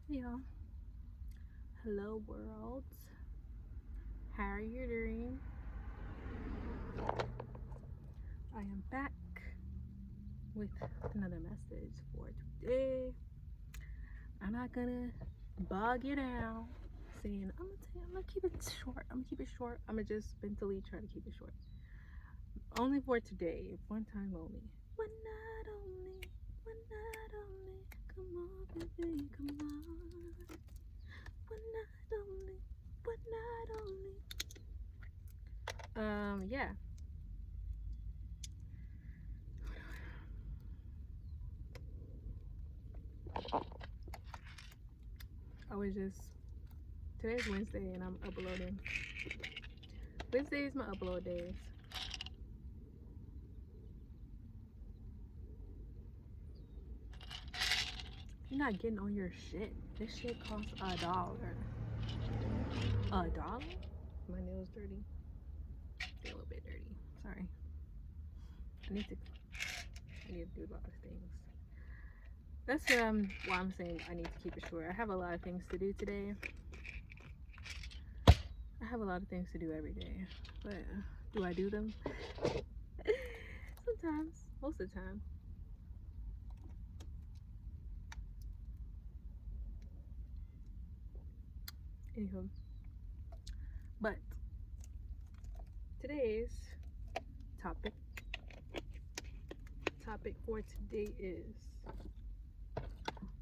Yeah. Hello, world. How are you doing? I am back with another message for today. I'm not gonna bog you down saying I'm gonna keep it short. I'm gonna keep it short. I'm gonna just mentally try to keep it short. Only for today. One time only. One night only. One night only. Come on, baby, come on. One night only. One night only. Yeah. I was just today's Wednesday and I'm uploading. Wednesday is my upload days. You're not getting on your shit. This shit costs $1. $1? My nails dirty. They're a little bit dirty. Sorry. I need to do a lot of things. That's why I'm saying I need to keep it short. I have a lot of things to do today. I have a lot of things to do every day. But do I do them? Sometimes. Most of the time. Anywho. But today's topic for today is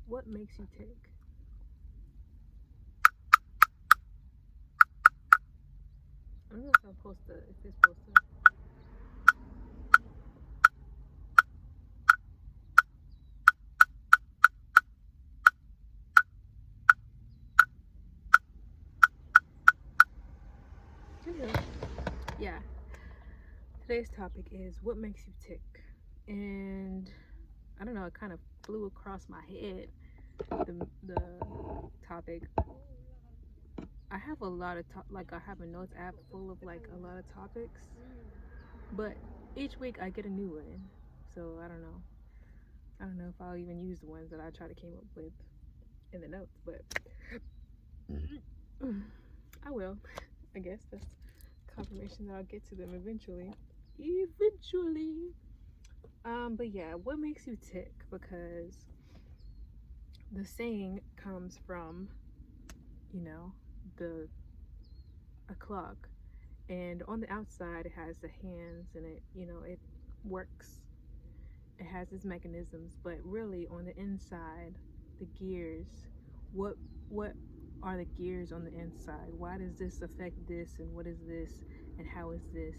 what makes you tick? I don't know if I'm supposed to, if it's supposed to. Yeah. Today's topic is what makes you tick. And I don't know, it kind of flew across my head, the topic. I have a lot of, like, I have a notes app full of, like, a lot of topics. But each week I get a new one. So I don't know. I don't know if I'll even use the ones that I try to came up with in the notes, but I will. I guess that's confirmation that I'll get to them eventually. But yeah, what makes you tick? Because the saying comes from, you know, the a clock, and on the outside it has the hands, and it works. It has its mechanisms, but really on the inside, the gears. What are the gears on the inside? Why does this affect this, and what is this, and how is this,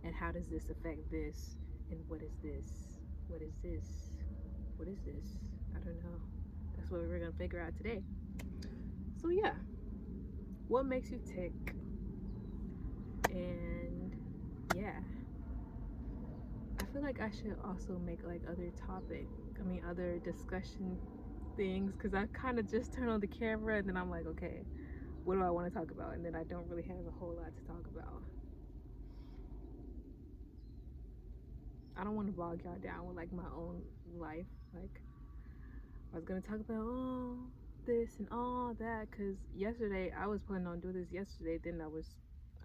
and how does this affect this, and what is this? What is this? What is this? I don't know. That's what we're gonna figure out today. So yeah, what makes you tick? And yeah, I feel like I should also make like other discussion things, because I kind of just turn on the camera and then I'm like, okay, what do I want to talk about? And then I don't really have a whole lot to talk about. I don't want to bog y'all down with like my own life. Like, I was gonna talk about all this and all that, because yesterday I was planning on doing this yesterday. Then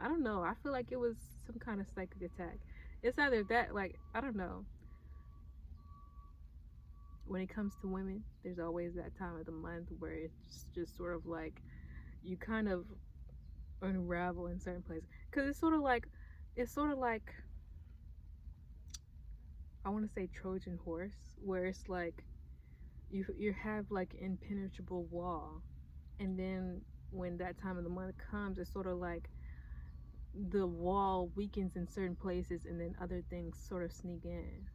I don't know. I feel like it was some kind of psychic attack. It's either that, like, I don't know. When it comes to women, there's always that time of the month where it's just sort of like you kind of unravel in certain places, because it's sort of like I want to say Trojan horse, where it's like you have like impenetrable wall, and then when that time of the month comes, it's sort of like the wall weakens in certain places, and then other things sort of sneak in.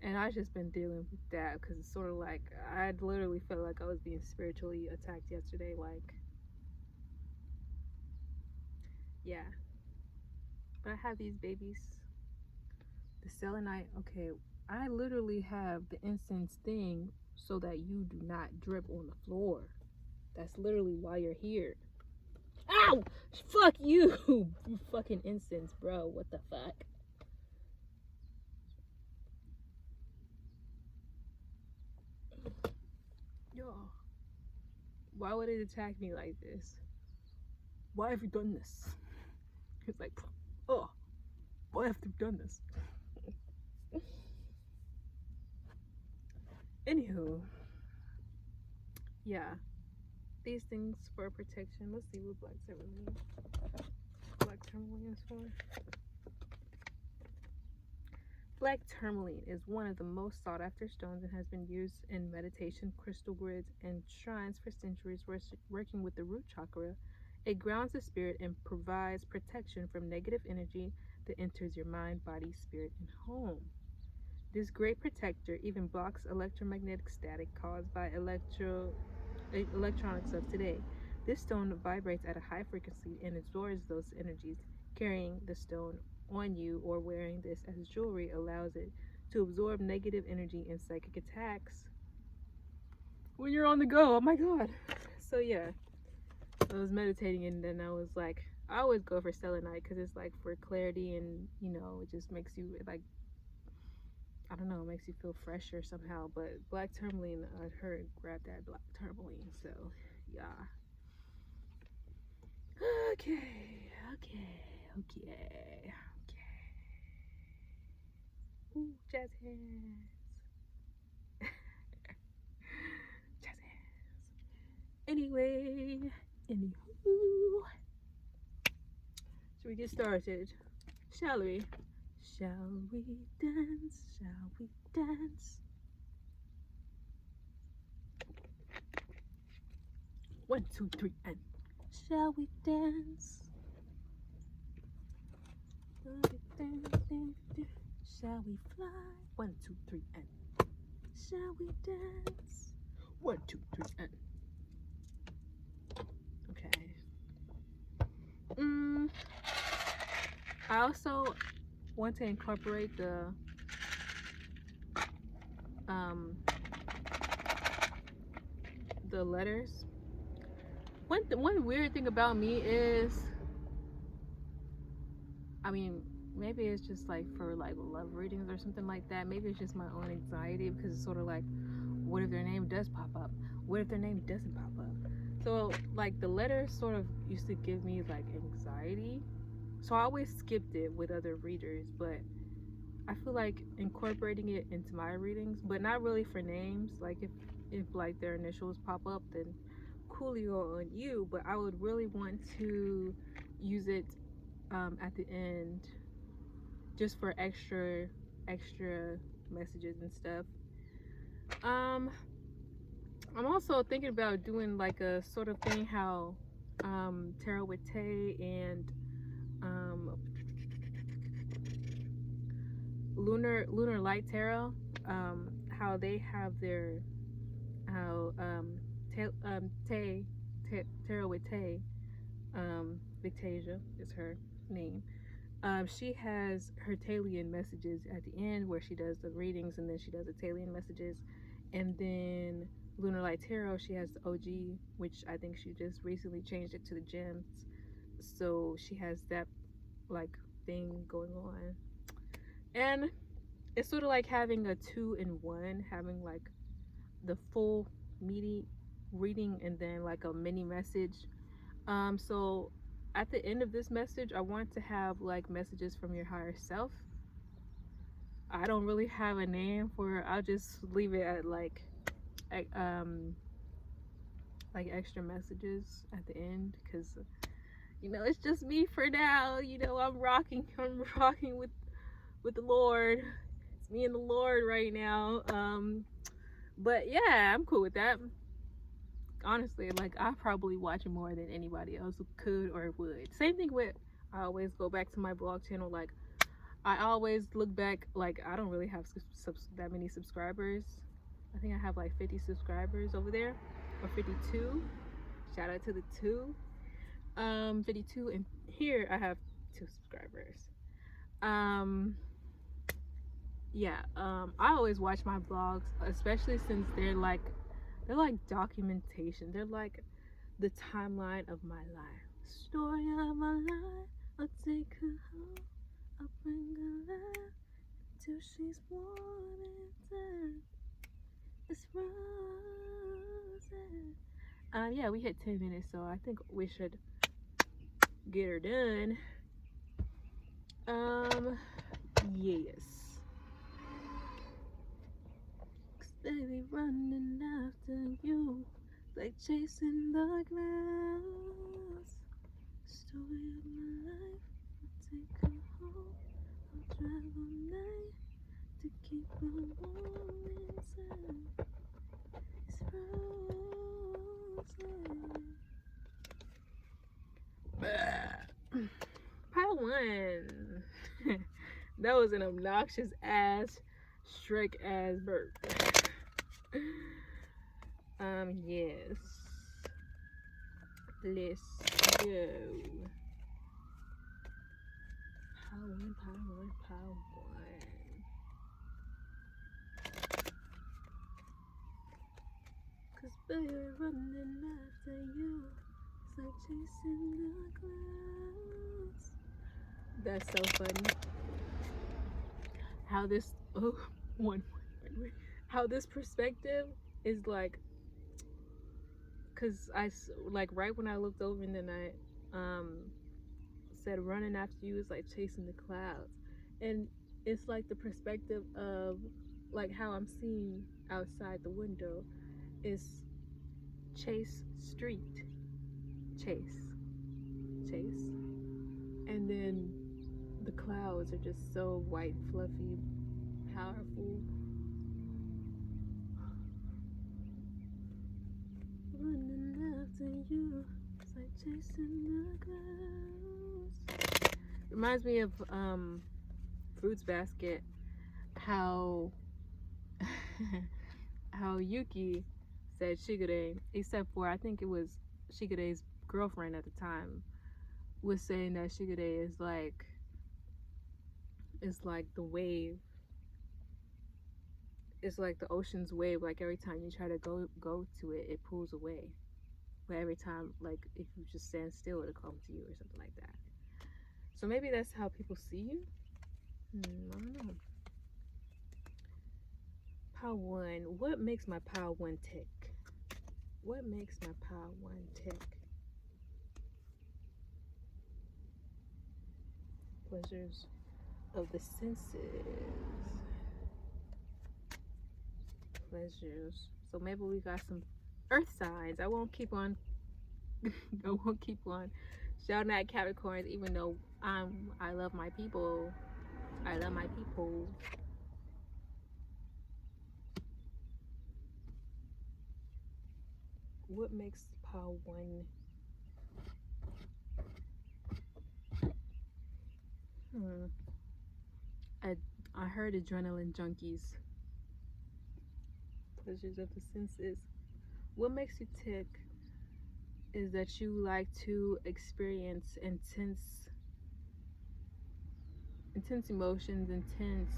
And I just been dealing with that, because it's sort of like I literally felt like I was being spiritually attacked yesterday. Like, yeah, but I have these babies. The selenite, okay, I literally have the incense thing so that you do not drip on the floor. That's literally why you're here. Ow! Fuck you! You fucking incense, bro. What the fuck? Yo. Why would it attack me like this? Why have you done this? It's like, oh, why have you done this? Anywho, yeah, these things for protection. Let's see what black tourmaline. Black tourmaline is for. Black tourmaline is one of the most sought after stones and has been used in meditation, crystal grids, and shrines for centuries, working with the root chakra. It grounds the spirit and provides protection from negative energy that enters your mind, body, spirit, and home. This great protector even blocks electromagnetic static caused by electronics of today. This stone vibrates at a high frequency and absorbs those energies. Carrying the stone on you or wearing this as jewelry allows it to absorb negative energy and psychic attacks when you're on the go. Oh my god. So yeah, I was meditating and then I was like, I always go for selenite because it's like for clarity and it just makes you like, I don't know, it makes you feel fresher somehow. But black tourmaline, I heard grab that black tourmaline. So yeah. Okay. Ooh, jazz hands. Jazz hands. Anywho. Should we get started? Shall we? Shall we dance? Shall we dance? 1, 2, 3, and shall we dance? Shall we fly? 1, 2, 3, and shall we dance? 1, 2, 3, and okay. I also want to incorporate the letters. One weird thing about me is, I mean, maybe it's just like for like love readings or something like that. Maybe it's just my own anxiety because it's sort of like, what if their name does pop up? What if their name doesn't pop up? So like the letters sort of used to give me like anxiety. So I always skipped it with other readers, but I feel like incorporating it into my readings, but not really for names. Like if like their initials pop up, then coolio on you. But I would really want to use it at the end, just for extra messages and stuff. I'm also thinking about doing like a sort of thing how Tarot with Tay and Lunar Light Tarot, how they have their Tarot with Tay, Victasia is her name. She has her Talian messages at the end where she does the readings and then she does the Talian messages. And then Lunar Light Tarot, she has the OG, which I think she just recently changed it to the gems. So she has that like thing going on. And it's sort of like having a 2-in-1, having like the full meaty reading and then like a mini message. So at the end of this message, I want to have like messages from your higher self. I don't really have a name for it. I'll just leave it at like extra messages at the end, because it's just me for now. I'm rocking with the Lord. It's me and the Lord right now. But yeah, I'm cool with that. Honestly, like I probably watch more than anybody else could or would. Same thing with, I always go back to my blog channel. Like I always look back, like I don't really have that many subscribers. I think I have like 50 subscribers over there, or 52. Shout out to the 52, and here I have 2 subscribers. I always watch my vlogs, especially since they're like documentation. They're like the timeline of my life, story of my life. I'll take her home, I'll bring her life till she's warm and done. It's roses Yeah, we hit 10 minutes, so I think we should get her done. Yes. Baby, running after you, like chasing the clouds. Story of my life, I'll take her home. I'll drive all night to keep her warm inside. It's frozen. Part one. That was an obnoxious ass, Shrek ass burp. Yes. Let's go. Power one. Cause baby, running after you, it's like chasing the clouds. That's so funny. How this, wait. How this perspective is like, cause like right when I looked over and then I said running after you is like chasing the clouds, and it's like the perspective of like how I'm seeing outside the window is Chase Street, Chase, and then the clouds are just so white, fluffy, powerful. Running after you, it's like chasing the clouds. Reminds me of Fruits Basket, how how Yuki said Shigure, except for I think it was Shigure's girlfriend at the time, was saying that Shigure is like the wave. It's like the ocean's wave. Like every time you try to go to it, it pulls away. But every time, like if you just stand still, it'll come to you or something like that. So maybe that's how people see you. I don't know. Power one. What makes my power one tick? What makes my power one tick? Pleasures of the senses. Pleasures. So maybe we got some earth signs. I won't keep on shouting at Capricorns, even though I love my people. I love my people. What makes power one? I heard adrenaline junkies. Pleasures of the senses. What makes you tick is that you like to experience intense emotions, intense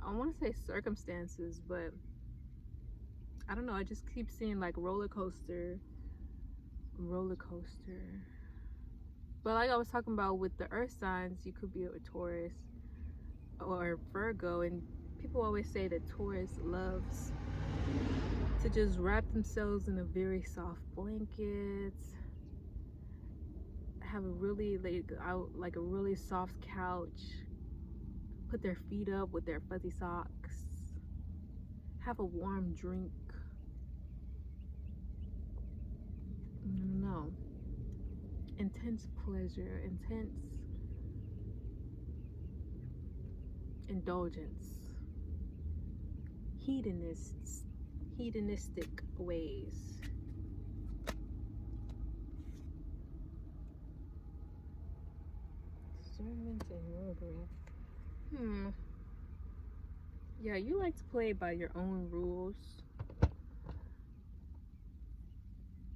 I want to say circumstances, but I don't know, I just keep seeing like roller coaster. But like I was talking about with the earth signs, you could be a Taurus or Virgo, and people always say that Taurus loves to just wrap themselves in a very soft blanket, have a really like a really soft couch, put their feet up with their fuzzy socks, have a warm drink. No, intense pleasure, intense indulgence, hedonistic ways. Discernment and robbery. Yeah, you like to play by your own rules.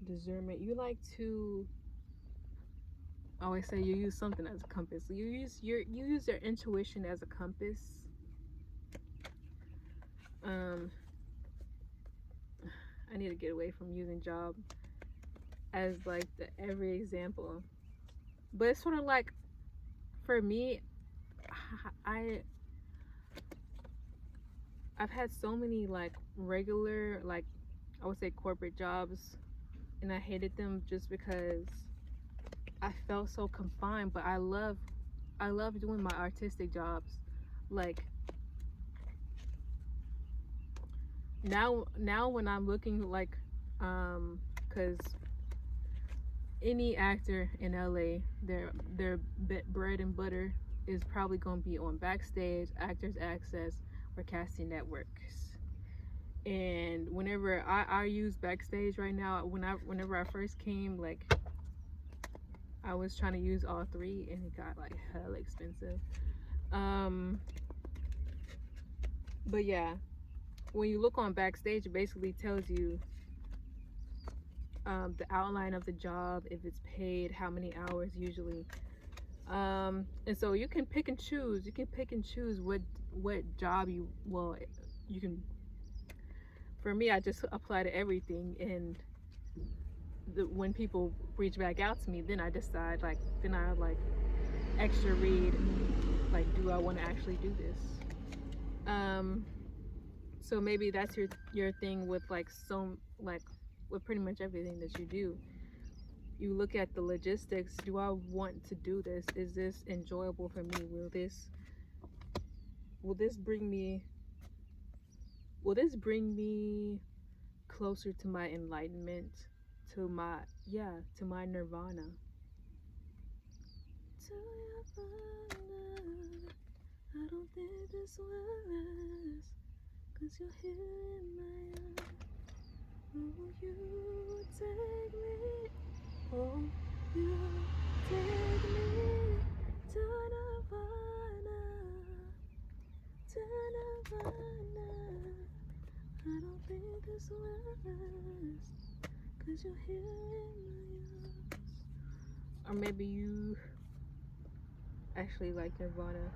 Discernment. You like to always say you use something as a compass. You use your intuition as a compass. I need to get away from using job as like the every example, but it's sort of like, for me, I I've had so many like regular, like I would say corporate jobs, and I hated them just because I felt so confined. But I love doing my artistic jobs. Like now when I'm looking like cuz any actor in LA, their bread and butter is probably going to be on Backstage, Actors Access, or casting networks. And whenever I use Backstage right now, whenever I first came, like I was trying to use all three, and it got like hell expensive. But yeah, when you look on Backstage, it basically tells you the outline of the job, if it's paid, how many hours usually. And so you can pick and choose. You can pick and choose what job you can. For me, I just apply to everything, and when people reach back out to me, then I decide then I extra read do I want to actually do this. So maybe that's your thing with with pretty much everything that you do. You look at the logistics. Do I want to do this? Is this enjoyable for me? Will this bring me closer to my enlightenment, to my nirvana? I don't think this will last, 'cause you're here in my eyes. Oh, you take me. Oh, you take me to nirvana, to nirvana. I don't think this will last, 'cause you're here in my eyes. Or maybe you actually like Nirvana.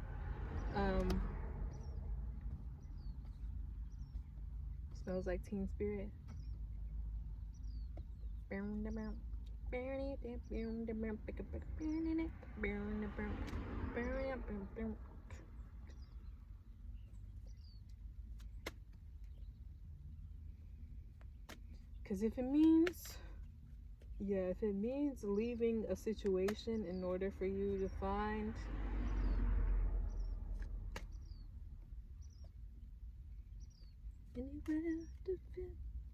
Smells Like Teen Spirit. Because if it means leaving a situation in order for you to find anywhere to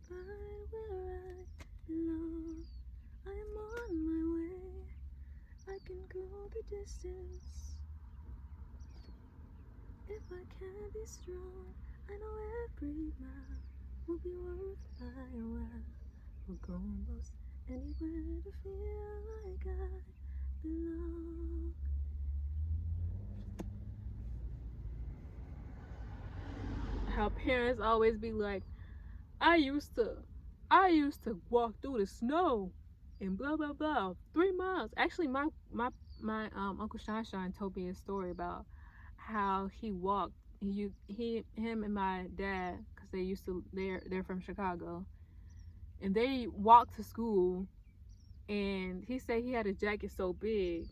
find where I belong, I am on my way. I can go the distance. If I can be strong, I know every mile will be worth my while. We'll go almost anywhere to feel like I belong. How parents always be like, I used to walk through the snow and blah blah blah 3 miles. Actually, my Uncle Shine told me a story about how he walked. Him and my dad, because they're from Chicago, and they walked to school. And he said he had a jacket so big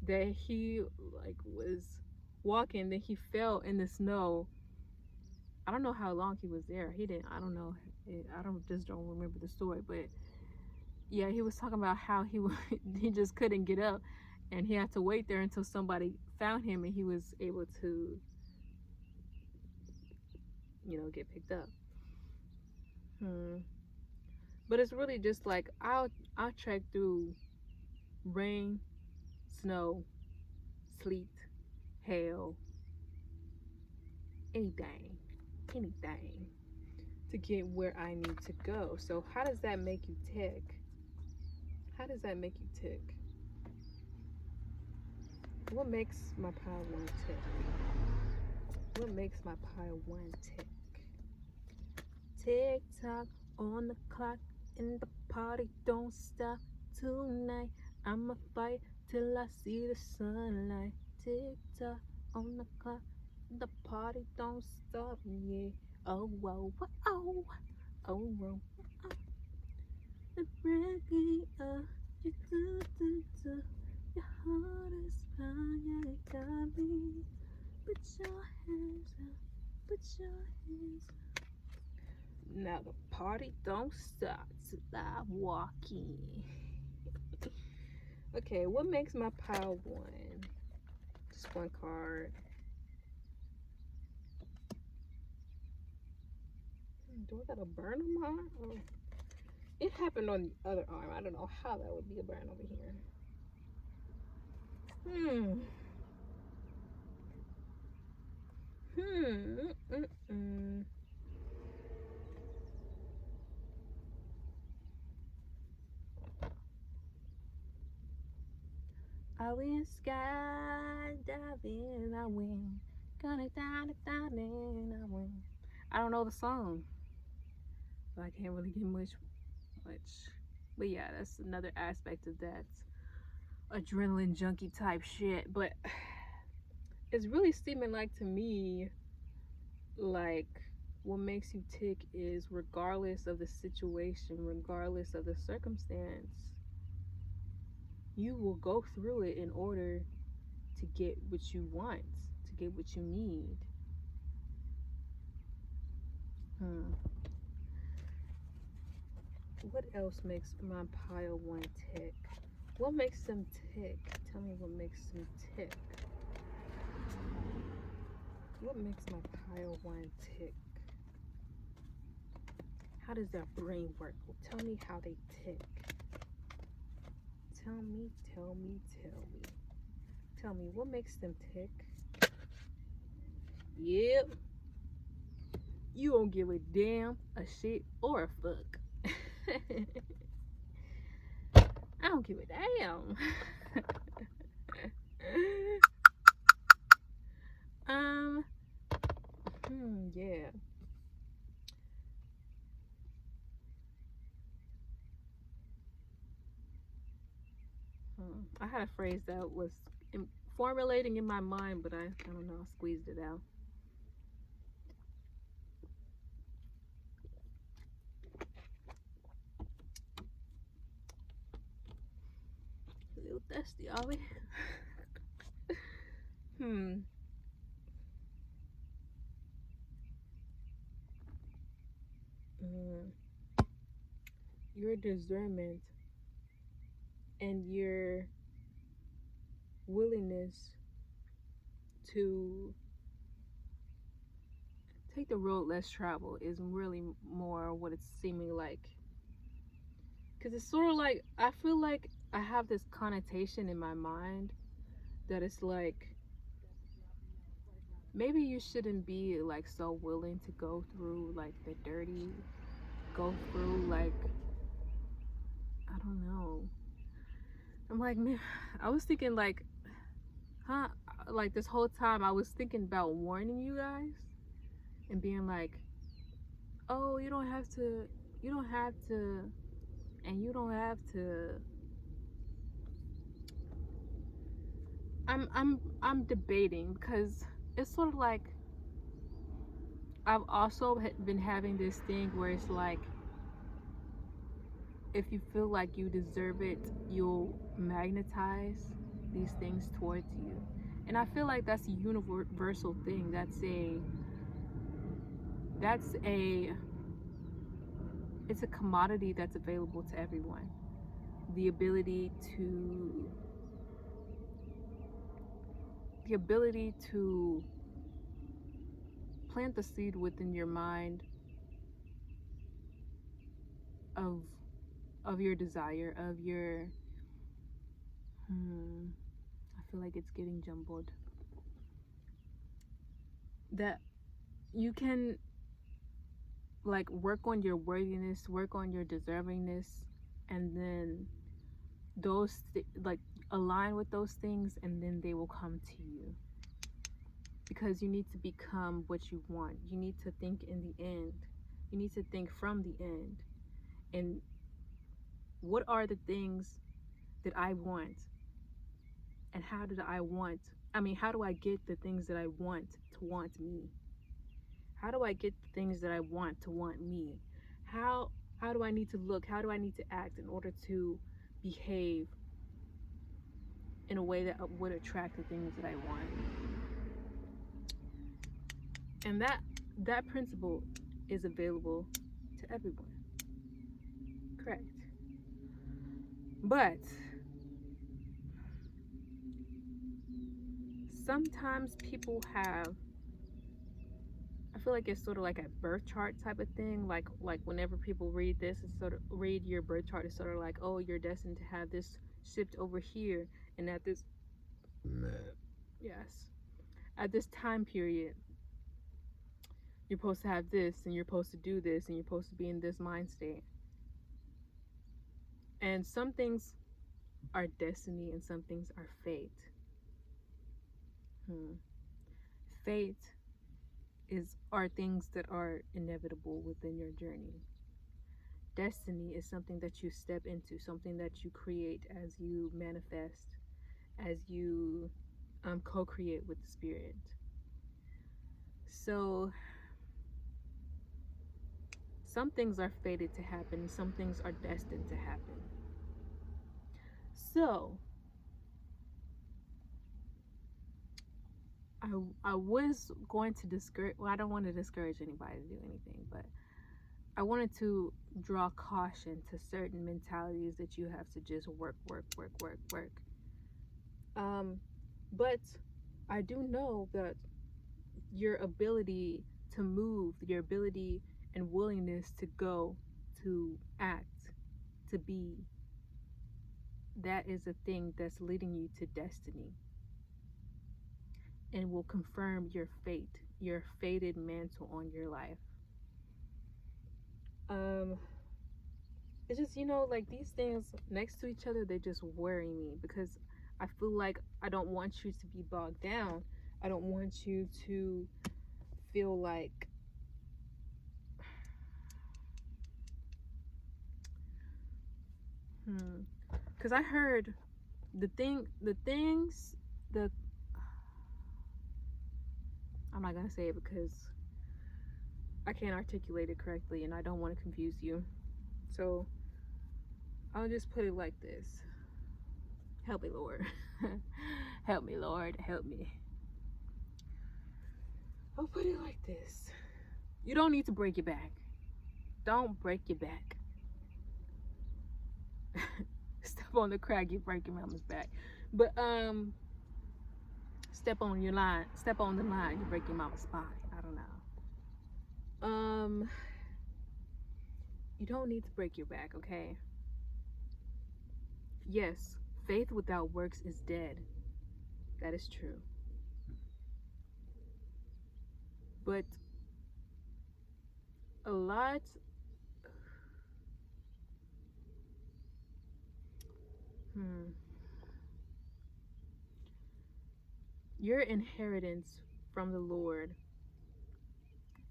that he was walking, then he fell in the snow. I don't know how long he was there. He didn't. I don't know. I don't remember the story, but yeah, he was talking about how he just couldn't get up, and he had to wait there until somebody found him, and he was able to, get picked up. But it's really just like I'll trek through rain, snow, sleet, hail, anything to get where I need to go. So how does that make you tick? How does that make you tick? What makes my pile one tick? What makes my pile one tick? Tick tock on the clock and the party don't stop tonight. I'ma fight till I see the sunlight. Tick tock on the clock, the party don't stop, yeah. Oh, whoa, whoa, oh, oh, whoa, oh. The breaking up, your heart is fine, yeah, it got me. Put your hands up, Put your hands. Now the party don't stop till I walk in. Okay, what makes my pile one? Just one card. Do I got a burn on my arm? Oh. It happened on the other arm. I don't know how that would be a burn over here. I went skydiving, I went, gonna die, I went. I don't know the song, so I can't really get much. But yeah, that's another aspect of that adrenaline junkie type shit. But it's really seeming like to me, like what makes you tick is regardless of the situation, regardless of the circumstance, you will go through it in order to get what you want, to get what you need. What else makes my pile one tick? What makes them tick? Tell me what makes them tick. What makes my pile one tick? How does their brain work? Tell me how they tick. Tell me. Tell me what makes them tick. Yep. You don't give a damn, a shit, or a fuck. I don't give a damn. Yeah. I had a phrase that was formulating in my mind, but I don't know, I squeezed it out. A little thirsty, are we? Your discernment and your willingness to take the road less traveled is really more what it's seeming like. Because it's sort of like, I feel like I have this connotation in my mind that it's like, maybe you shouldn't be like so willing to go through like the dirty, go through like, I don't know. I'm like, man, I was thinking like, like this whole time I was thinking about warning you guys and being like, oh, you don't have to, and you don't have to. I'm debating because it's sort of like I've also been having this thing where it's like, if you feel like you deserve it, you'll magnetize these things towards you. And I feel like that's a universal thing. It's a commodity that's available to everyone. The ability to plant the seed within your mind of your desire, of your I feel like it's getting jumbled. That you can like work on your worthiness, work on your deservingness, and then those like align with those things, and then they will come to you. Because you need to become what you want. You need to think in the end. You need to think from the end. And what are the things that I want? And how do I get the things that I want to want me? How do I get the things that I want to want me? How do I need to look? How do I need to act in order to behave in a way that would attract the things that I want? And that principle is available to everyone. Correct. But sometimes people have, I feel like it's sort of like a birth chart type of thing. Like whenever people read this, it's sort of read your birth chart, it's sort of like, oh, you're destined to have this shift over here, and at this, yes, at this time period, you're supposed to have this, and you're supposed to do this, and you're supposed to be in this mind state. And some things are destiny, and some things are fate. Fate are things that are inevitable within your journey. Destiny is something that you step into, something that you create as you manifest, as you co-create with the spirit. So some things are fated to happen, some things are destined to happen. So I was going to discourage, well, I don't want to discourage anybody to do anything, but I wanted to draw caution to certain mentalities that you have to just work. But I do know that your ability to move, your ability and willingness to go, to act, to be, that is a thing that's leading you to destiny and will confirm your fate, your fated mantle on your life. It's just, like these things next to each other, they just worry me because I feel like I don't want you to be bogged down. I don't want you to feel like because I heard I'm not gonna say it because I can't articulate it correctly and I don't want to confuse you. So I'll just put it like this. Help me, Lord. Help me, Lord. Help me. I'll put it like this. You don't need to break your back. Don't break your back. Step on the crack, you break your mama's back. But step on the line, you break your mama's spine. I don't know. You don't need to break your back, okay? Yes, faith without works is dead. That is true. But a lot your inheritance from the Lord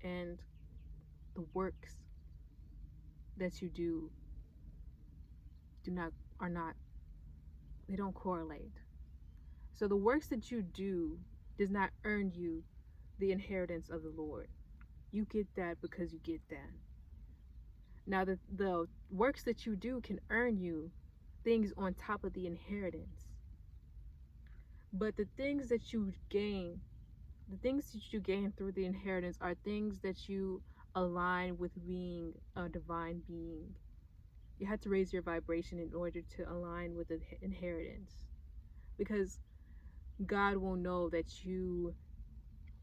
and the works that you do they don't correlate. So the works that you do does not earn you the inheritance of the Lord. You get that because you get that. Now the works that you do can earn you things on top of the inheritance. But the things that you gain through the inheritance are things that you align with being a divine being. You have to raise your vibration in order to align with the inheritance, because God will know that you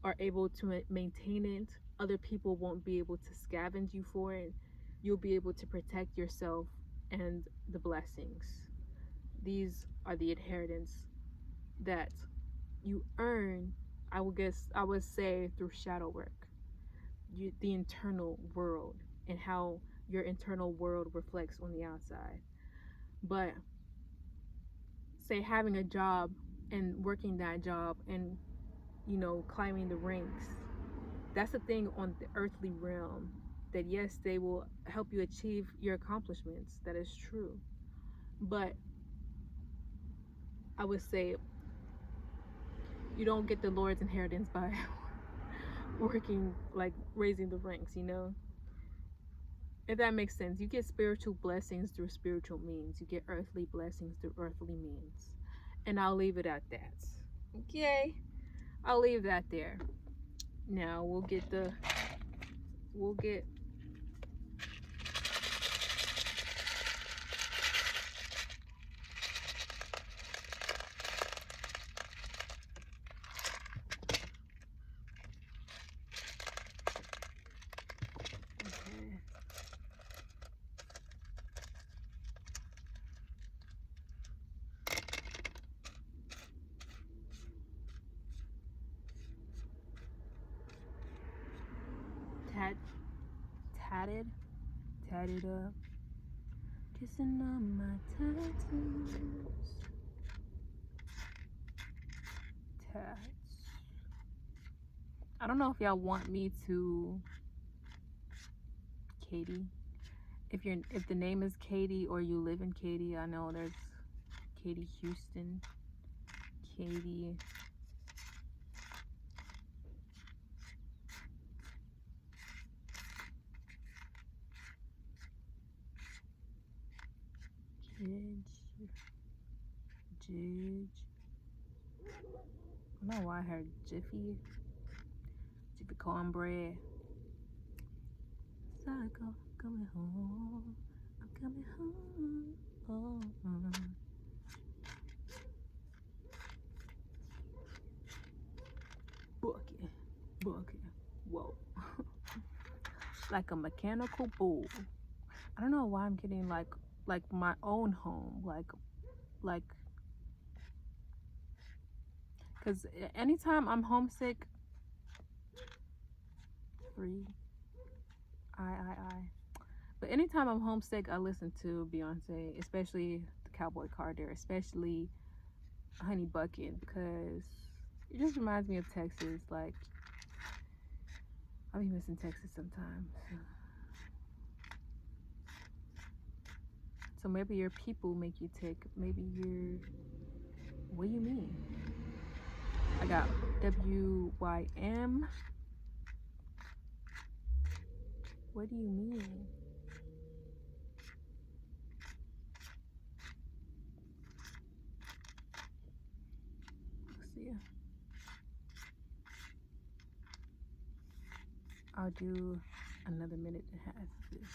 are able to maintain it. Other people won't be able to scavenge you for it. You'll be able to protect yourself and the blessings. These are the inheritance that you earn, I would say, through shadow work. The internal world and how your internal world reflects on the outside. But say having a job and working that job and climbing the ranks, that's a thing on the earthly realm that yes, they will help you achieve your accomplishments. That is true. But I would say you don't get the Lord's inheritance by working, like raising the ranks, if that makes sense. You get spiritual blessings through spiritual means. You get earthly blessings through earthly means. And I'll leave it at that. Okay, I'll leave that there. Now we'll get the we'll get tatted up, kissing on my tattoos. Tats. I don't know if y'all want me to Katie. If the name is Katie or you live in Katie, I know there's Katie Houston, Katie. Jidge. I don't know why I heard Jiffy cornbread. Psycho, coming home. I'm coming home. Oh. Bucket. Whoa. Like a mechanical bull. I don't know why I'm getting like my own home, like because anytime I'm homesick, but anytime I'm homesick, I listen to Beyonce, especially the Cowboy Carter, especially Honey Bucket, because it just reminds me of Texas. Like, I'll be missing Texas sometimes. So maybe your people make you tick. Maybe what do you mean? I got WYM. What do you mean? Let's see. I'll do another minute and a half of this.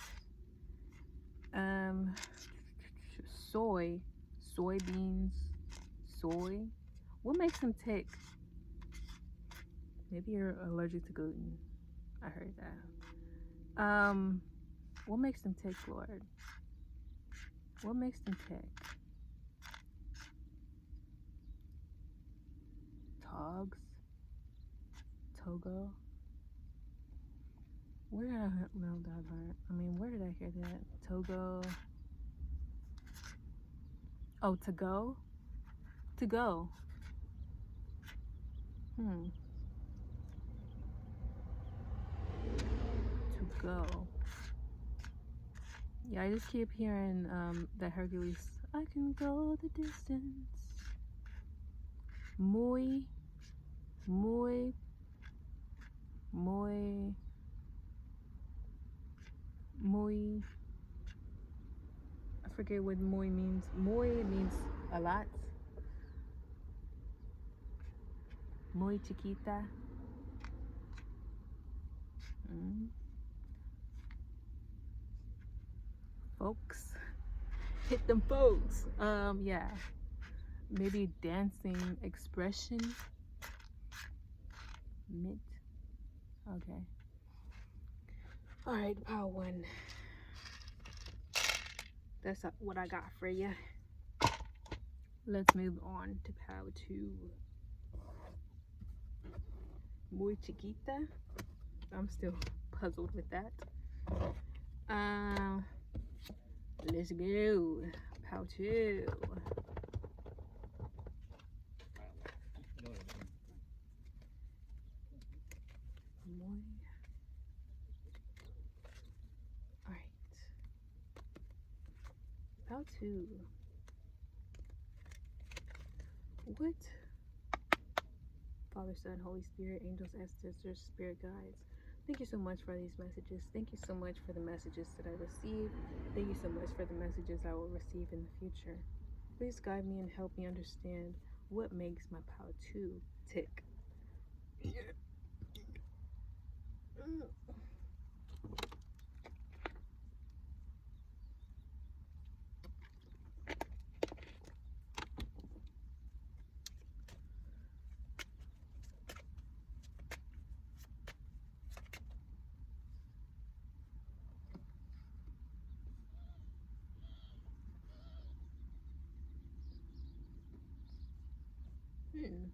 Soybeans, soy. What makes them tick? Maybe you're allergic to gluten. I heard that. What makes them tick, Lord? What makes them tick? Togs? Togo? Where did I learn that? I mean, where did I hear that? Togo. Oh, to go? To go. To go. Yeah, I just keep hearing that Hercules. I can go the distance. Muy. I forget what muy means. Muy means a lot. Muy chiquita. Folks. Hit them folks. Yeah. Maybe dancing expression. Mint. Okay. Alright, power one. That's what I got for you. Let's move on to power two. Muy chiquita. I'm still puzzled with that. Let's go. Power two. Alright. Power two. What? Father, Son, Holy Spirit, angels, ancestors, spirit guides. Thank you so much for these messages. Thank you so much for the messages that I received. Thank you so much for the messages I will receive in the future. Please guide me and help me understand what makes my power two tick. Hmm.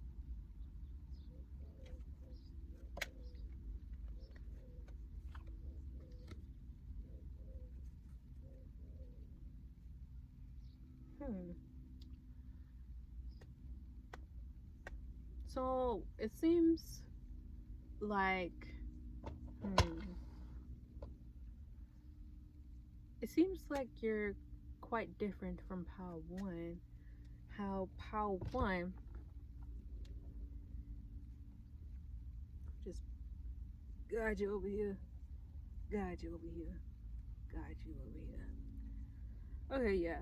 Hmm. So it seems like, hmm, it seems like you're quite different from Pile 1. How Pile 1 just guide you over here, guide you over here, guide you over here. Okay, yeah.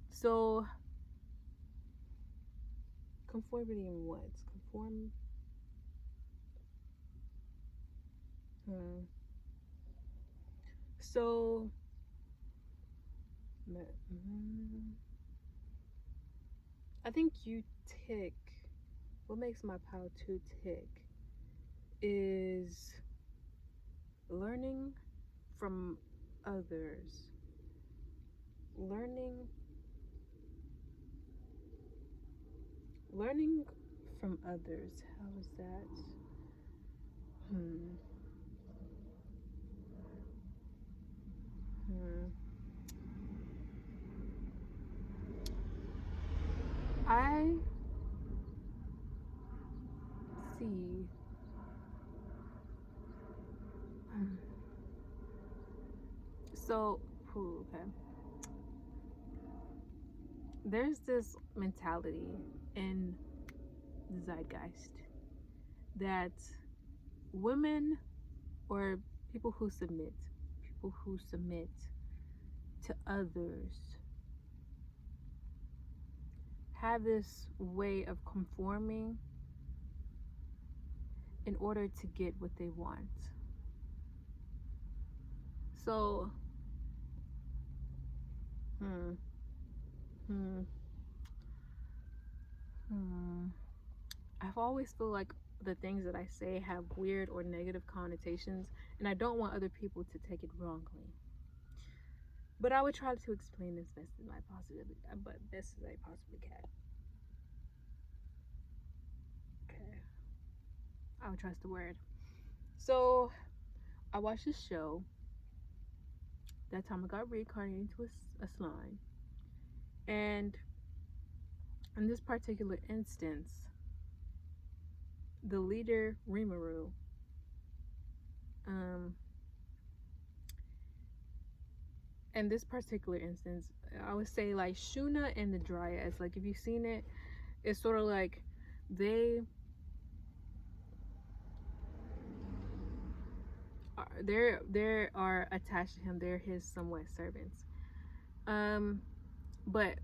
So conformity in what? Conform. Hmm. So, I think you tick. What makes my Pile 2 tick is learning from others. Learning learning from others. How is that? Hmm. Hmm. I see. Hmm. So, okay. There's this mentality in the zeitgeist that women or people who submit to others have this way of conforming in order to get what they want. So, hmm, hmm, hmm. I've always feel like the things that I say have weird or negative connotations, and I don't want other people to take it wrongly. But I would try to explain as best as I possibly can. Okay, I would trust the word. So I watched this show. That time I got reincarnated into a slime, and in this particular instance, the leader Rimuru, um, in this particular instance, I would say like Shuna and the Dryads. Like if you've seen it, it's sort of like they they are attached to him. They're his somewhat servants. But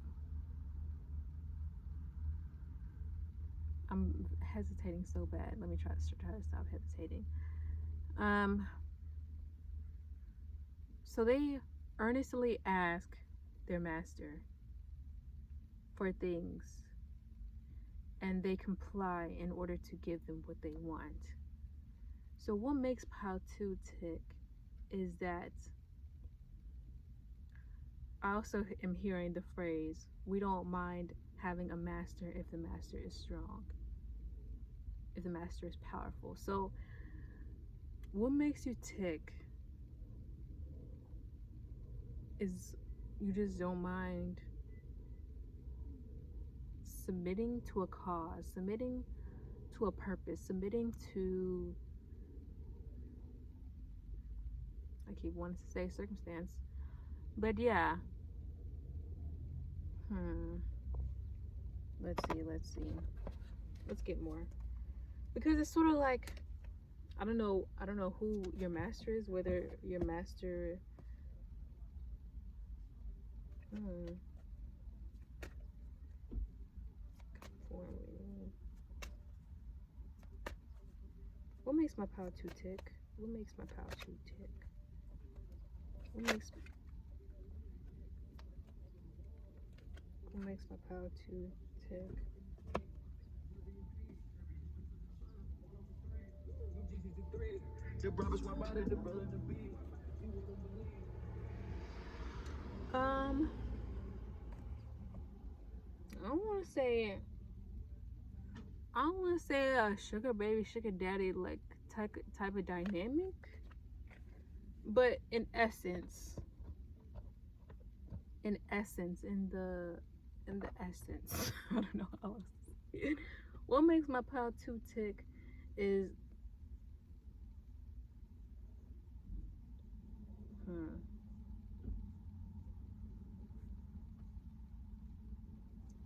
I'm hesitating so bad. Let me try to stop hesitating. Um, so they earnestly ask their master for things, and they comply in order to give them what they want. So what makes Pile 2 tick is that I also am hearing the phrase, we don't mind having a master if the master is strong, if the master is powerful. So what makes you tick is you just don't mind submitting to a cause, submitting to a purpose, submitting to, I keep wanting to say circumstance, but yeah. Let's get more, because it's sort of like, I don't know who your master is, whether your master, hmm, what makes my Pile 2 tick? What makes my Pile 2 tick? What makes my Pile 2 tick? I don't want to say I don't want to say a sugar baby, sugar daddy like type of dynamic, but in essence, in the essence, I don't know how else to say it. What makes my pile 2 tick is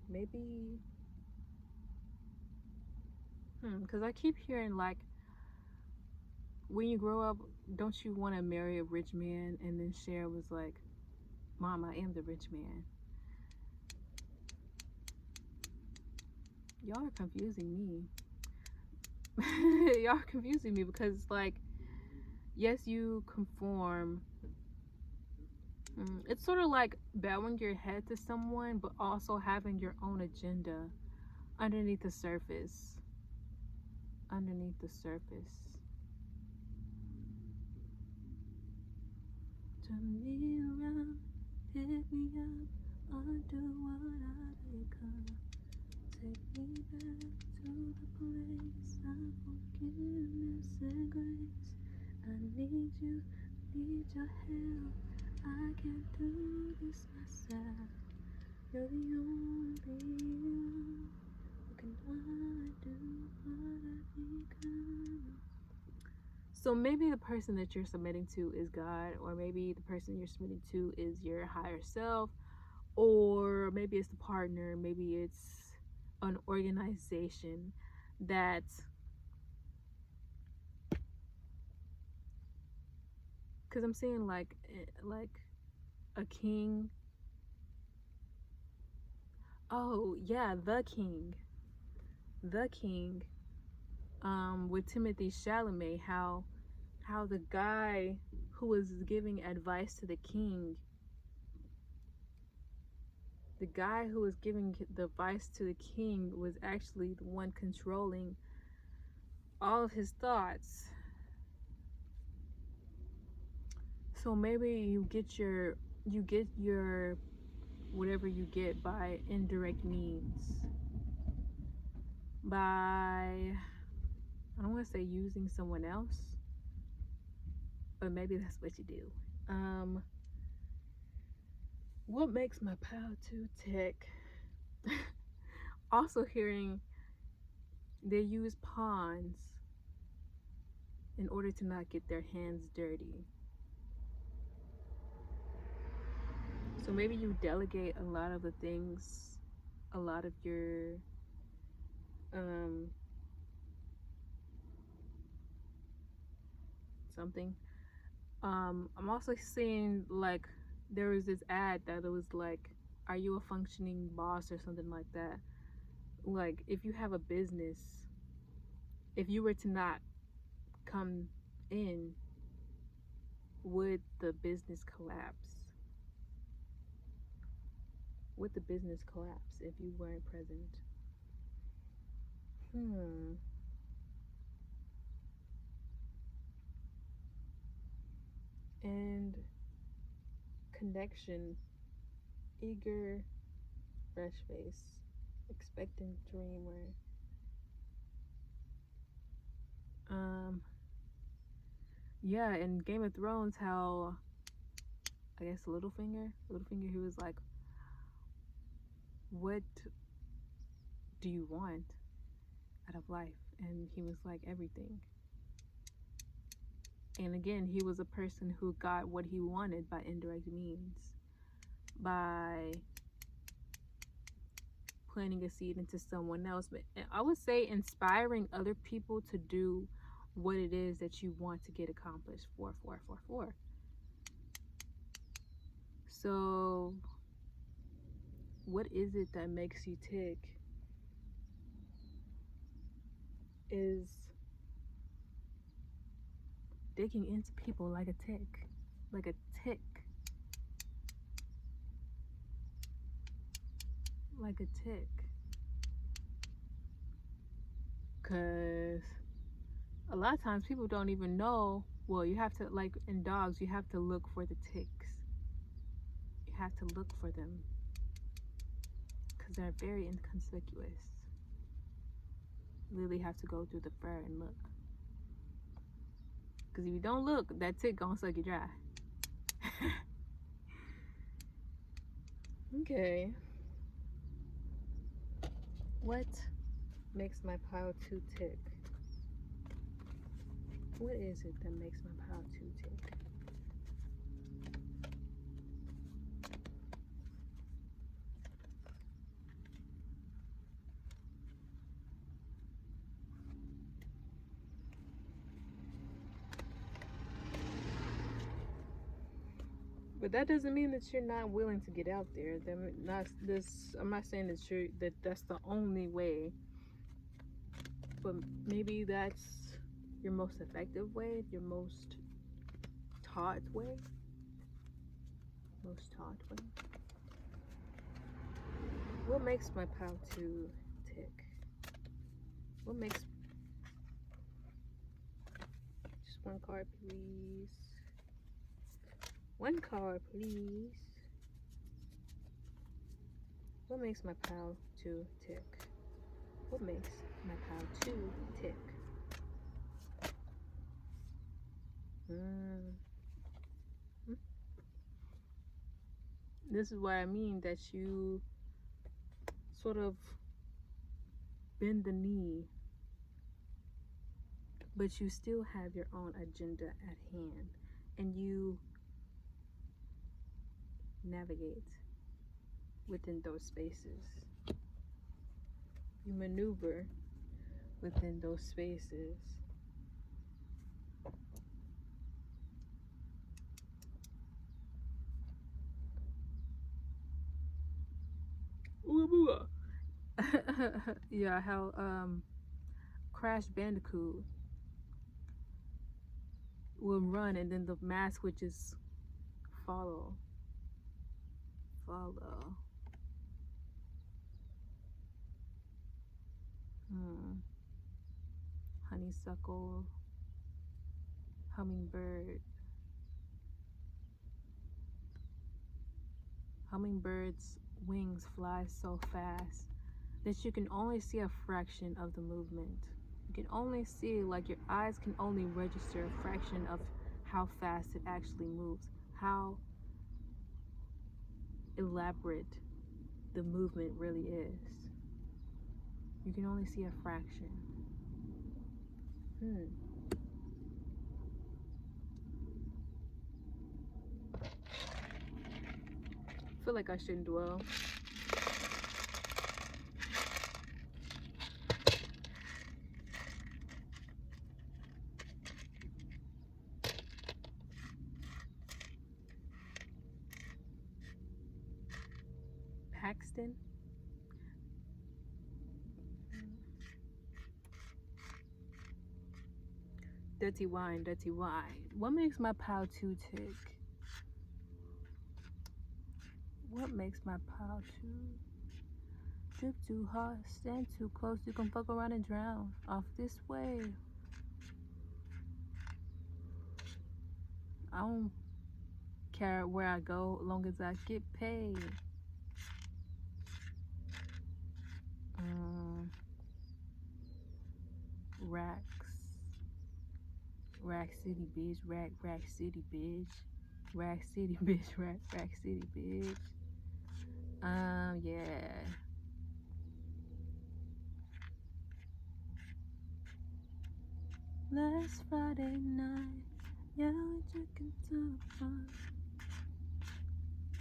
maybe because I keep hearing like, when you grow up, don't you want to marry a rich man? And then Cher was like, Mom, I am the rich man. Y'all are confusing me. Y'all are confusing me because it's like, yes, you conform. It's sort of like bowing your head to someone, but also having your own agenda underneath the surface. Underneath the surface. Turn me around, pick me up, undo what I become. Take me back to the place of forgiveness and grace. I need you, need your help. I can't do this myself. You're the only one who can undo what I become. So maybe the person that you're submitting to is God, or maybe the person you're submitting to is your higher self, or maybe it's the partner, maybe it's an organization that because I'm seeing like a king. Oh yeah, the king with Timothy Chalamet, how the guy who was giving advice to the king, was actually the one controlling all of his thoughts. So maybe you get your whatever you get by indirect means, by, I don't want to say using someone else, but maybe that's what you do. What makes my pile 2 tick? Also hearing they use pawns in order to not get their hands dirty. So maybe you delegate a lot of the things, a lot of your something. I'm also seeing like there was this ad that it was like, are you a functioning boss or something like that? Like if you have a business, if you were to not come in, would the business collapse? Would the business collapse if you weren't present? And connection, eager, fresh face, expectant dreamer. Yeah, in Game of Thrones, how I guess Littlefinger, he was like, what do you want out of life? And he was like, everything. And again, he was a person who got what he wanted by indirect means, by planting a seed into someone else. But I would say inspiring other people to do what it is that you want to get accomplished for. So what is it that makes you tick? Is digging into people like a tick. Because a lot of times people don't even know. Well, you have to, like in dogs, you have to look for the ticks. You have to look for them because they're very inconspicuous. literally have to go through the fur and look. Because if you don't look, that tick gonna suck you dry. Okay. What makes my pile 2 tick? What is it that makes my pile 2 tick? But that doesn't mean that you're not willing to get out there. I'm not saying that that's the only way. But maybe that's your most effective way, your most taught way. Most taught way. What makes my pile 2 tick? What makes... Just one card, please. One card, please. What makes my pile 2 tick? What makes my pile 2 tick? This is what I mean, that you sort of bend the knee, but you still have your own agenda at hand, and you navigate within those spaces. You maneuver within those spaces. Yeah, how Crash Bandicoot will run and then the mask would just follow. Honeysuckle, hummingbird. Hummingbird's wings fly so fast that you can only see a fraction of the movement. You can only see, like, your eyes can only register a fraction of how fast it actually moves, how elaborate the movement really is. You can only see a fraction. I feel like I shouldn't dwell. Paxton? Dirty wine, dirty wine. What makes my pile 2 tick? What makes my pile 2? Drip too hard, stand too close, you can fuck around and drown. Off this way. I don't care where I go, as long as I get paid. Rack City, bitch. Rack City, bitch. Rack City, bitch. Rack City, bitch. Yeah. Last Friday night, yeah, we took it to the bar.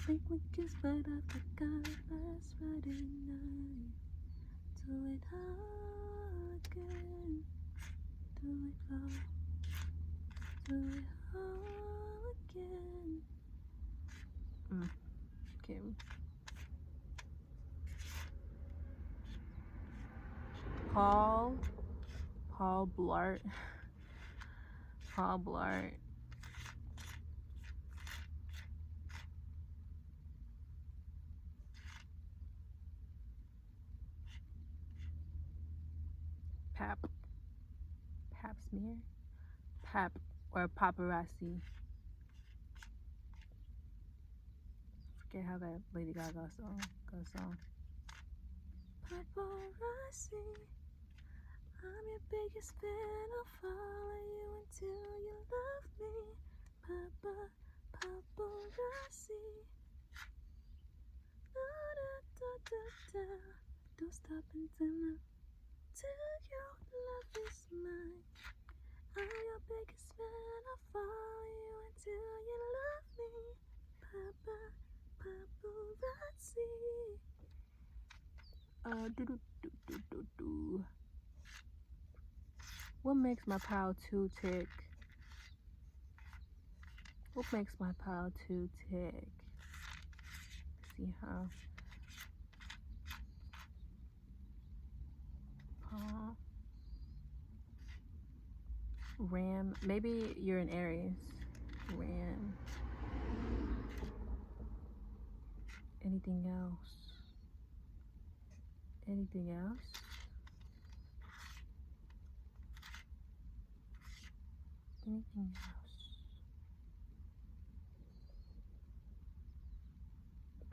Think we kissed, but I forgot. Last Friday night, do it all again. Do it all. Do it all again. Okay. Paul Blart. Paul Blart. Pap smear? Pap or paparazzi. Forget how that Lady Gaga song goes on. Paparazzi, I'm your biggest fan, I'll follow you until you love me. Paparazzi. Da, da, da, da, da. Don't stop until your love is mine. I'm your biggest fan, I'll follow you until you love me. Paparazzi. Do. What makes my pile 2 tick? What makes my pile 2 tick? See how. Ram. Maybe you're an Aries. Ram. Anything else? Anything else? Anything else?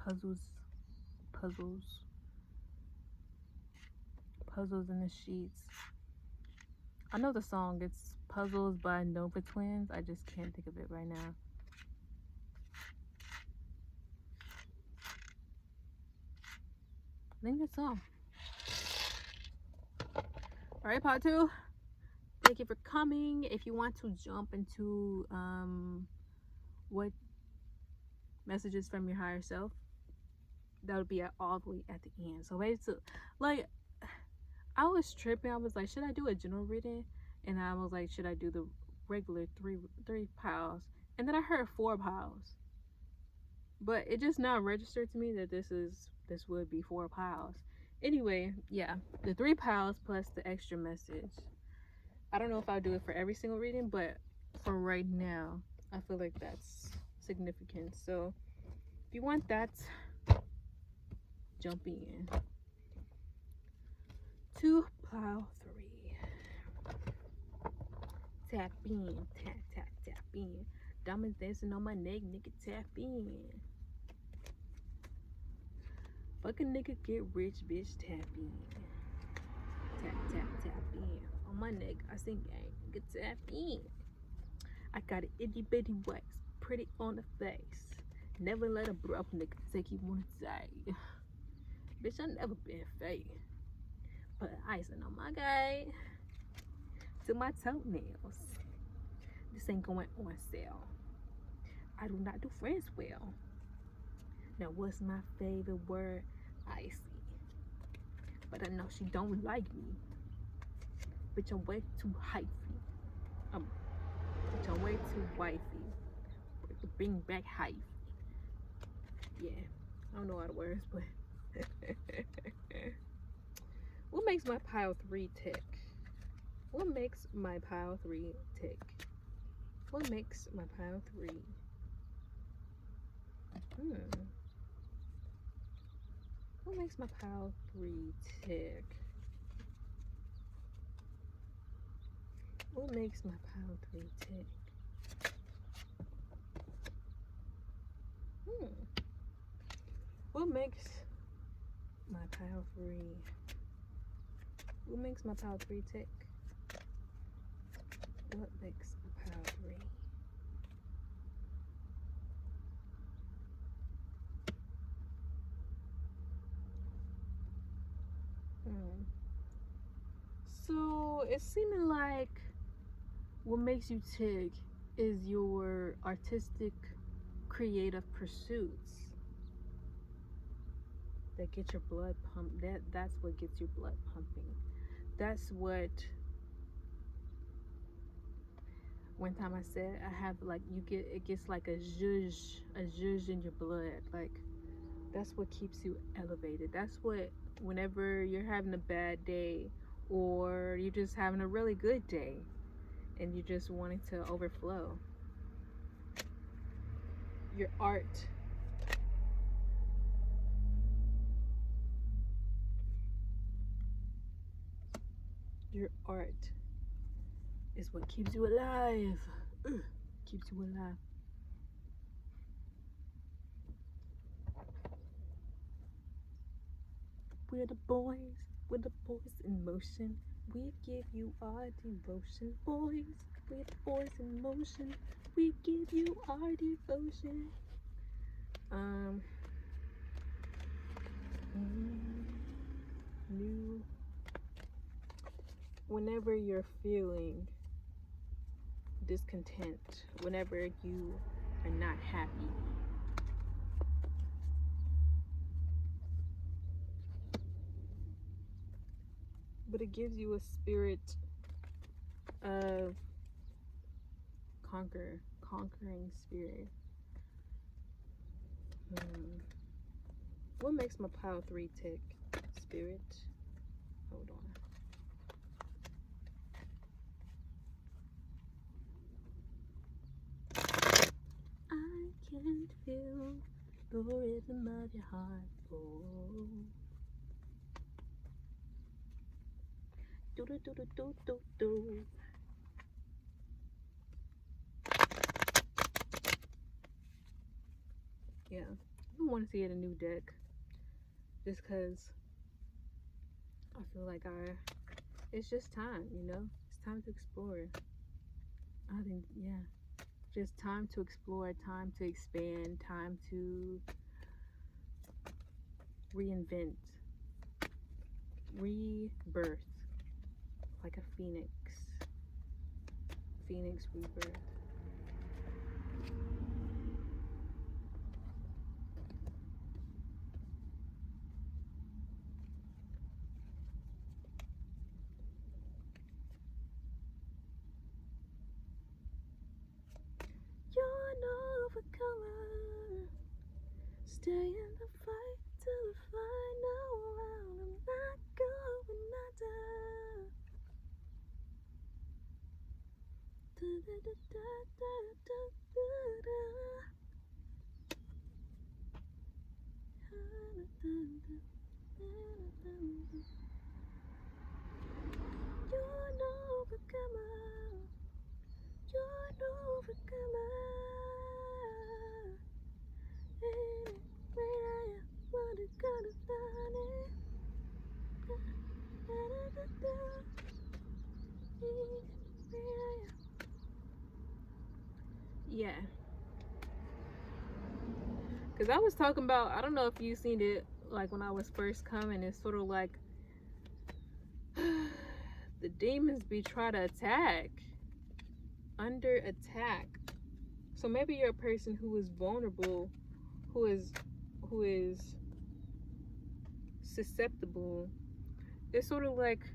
Puzzles. Puzzles in the sheets. I know the song. It's Puzzles by Nova Twins. I just can't think of it right now. I think that's all. Alright, part 2. Thank you for coming. If you want to jump into what messages from your higher self, that would be all the way at the end. So basically, like, I was tripping. I was like, should I do a general reading? And I was like, should I do the regular three piles? And then I heard 4 piles, but it just now registered to me that this would be 4 piles. Anyway, yeah, the 3 piles plus the extra message. I don't know if I'll do it for every single reading, but for right now, I feel like that's significant. So if you want that, jump in to pile 3. Tap in, tap in. Diamonds dancing on my neck, nigga, tap in. Fuck a nigga, get rich, bitch, tap in. Tap in. On my neck, I sing gang, nigga, tap in. I got an itty bitty wax, pretty on the face. Never let a broke nigga take you on the side. Bitch, I never been fake. Put icing on my guy to my toenails. This ain't going on sale. I do not do friends well. Now, what's my favorite word? Icy. But I know she don't like me. Bitch, I'm way too hyphy. Bitch, I'm way too wifey. Bring back hyphy. Yeah, I don't know all the words, but what makes my pile 3 tick? What makes my pile 3 tick? What makes my pile 3? What makes my pile 3 tick? What makes my pile 3 tick? What makes my pile 3? What makes my pile 3 tick? What makes my pile 3? So it's seeming like what makes you tick is your artistic, creative pursuits that get your blood pumped. That's what gets your blood pumping. That's what. One time I said I have like it gets like a zhuzh in your blood. Like that's what keeps you elevated. That's what whenever you're having a bad day or you're just having a really good day and you're just wanting to overflow. Your art is what keeps you alive. Keeps you alive. We're the boys in motion. We give you our devotion, boys. With boys in motion, we give you our devotion. New. Whenever you're feeling discontent, whenever you are not happy, but it gives you a spirit of conquering spirit. What makes my pile 3 tick? Spirit. Hold on. I can feel the rhythm of your heart. Oh. Do do do do do do do. Yeah, I want to get a new deck, just cause I feel like it's just time, it's time to explore. I think, yeah, just time to explore, time to expand, time to reinvent, rebirth, like a phoenix rebirth. You're an overcomer. Stay in the fight till the final round. I'm not going under. Da, da, da, da, da, da, da, da. You're an overcomer. You're an overcomer. Anywhere I am, what it gonna find it. Yeah. Because I was talking about, I don't know if you seen it, like when I was first coming, it's sort of like the demons be trying to attack, under attack. So maybe you're a person who is vulnerable, who is susceptible. It's sort of like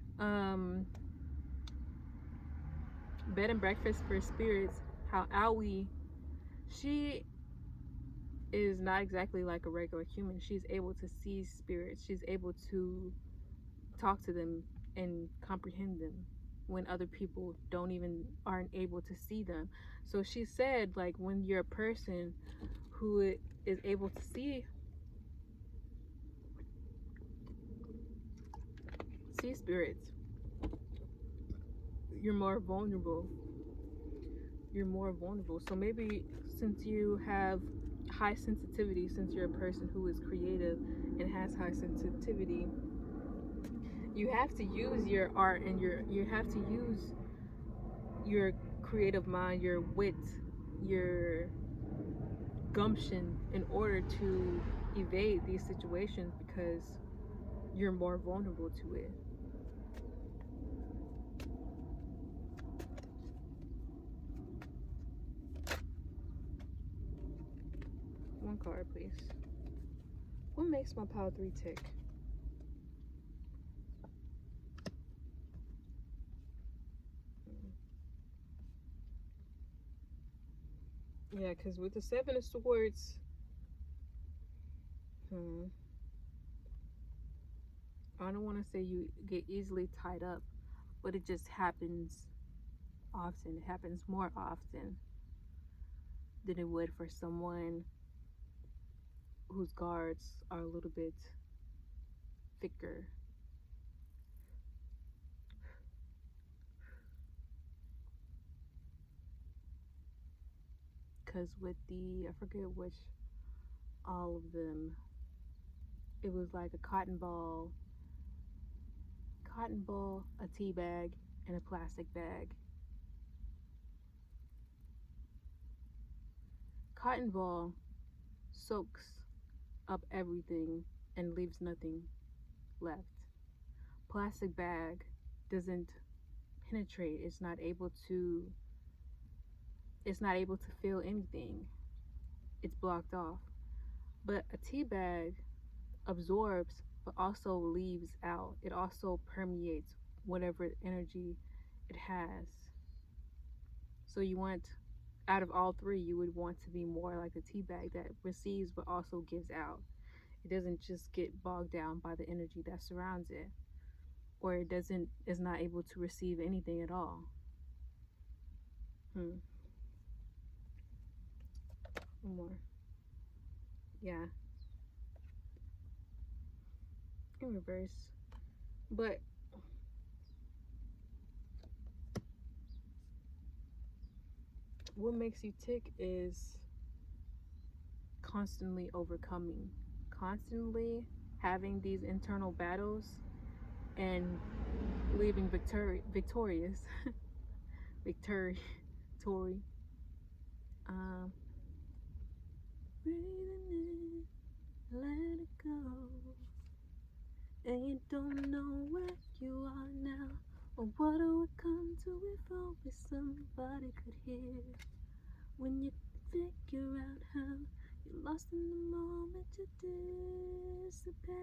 bed and breakfast for spirits. How Aoi, she is not exactly like a regular human. She's able to see spirits. She's able to talk to them and comprehend them when other people aren't able to see them. So she said, like, when you're a person who is able to see spirits, you're more vulnerable. So maybe since you have high sensitivity, since you're a person who is creative and has high sensitivity, you have to use your art and you have to use your creative mind, your wit, your gumption in order to evade these situations, because you're more vulnerable to it. One card, please. What makes my pile 3 tick? Yeah, because with the 7 of Swords, I don't want to say you get easily tied up, but it just happens often. It happens more often than it would for someone whose guards are a little bit thicker. Because with I forget which, all of them, it was like a cotton ball cotton ball, a tea bag, and a plastic bag. Cotton ball soaks up everything and leaves nothing left. Plastic bag doesn't penetrate. It's not able to feel anything. It's blocked off. But a tea bag absorbs but also leaves out. It also permeates whatever energy it has. So you want, out of all three, you would want to be more like the tea bag that receives but also gives out. It doesn't just get bogged down by the energy that surrounds it, or is not able to receive anything at all. One more. Yeah. In reverse. But what makes you tick is constantly overcoming, constantly having these internal battles and leaving victorious. Tory. Breathing in, let it go. And you don't know where you are now, or what it would come to if only somebody could hear. When you figure out how you're lost in the moment you disappear.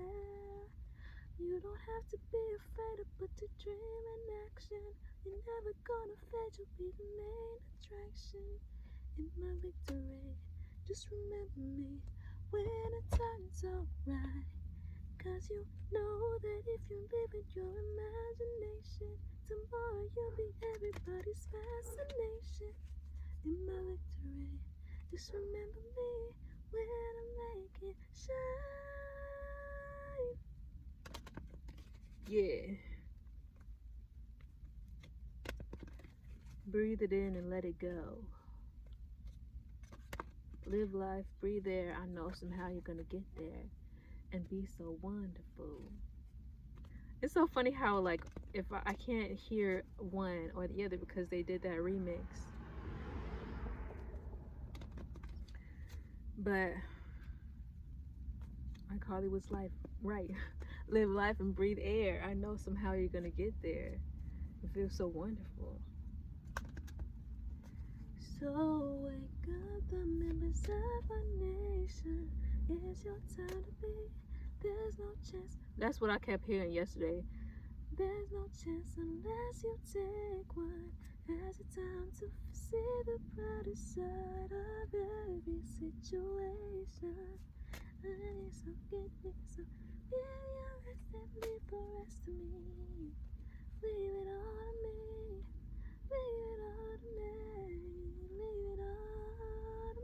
You don't have to be afraid to put your dream in action. You're never gonna fade, you'll be the main attraction. In my victory, just remember me when the time's alright. Cause you know that if you live in your imagination, tomorrow you'll be everybody's fascination. In my victory, just remember me when I make it shine. Yeah. Breathe it in and let it go. Live life, breathe air. I know somehow you're gonna get there and be so wonderful. It's so funny how, like, if I can't hear one or the other because they did that remix. But like Hollywood's life, right? Live life and breathe air. I know somehow you're gonna get there. It feels so wonderful. So wake up the members of our nation. It's your time to be. There's no chance. That's what I kept hearing yesterday. There's no chance unless you take one. Has it time to see the brighter side of every situation. I need some, get me some. Yeah, your rest and leave the rest to me. Leave it all to me. Leave it all to me. Leave it all to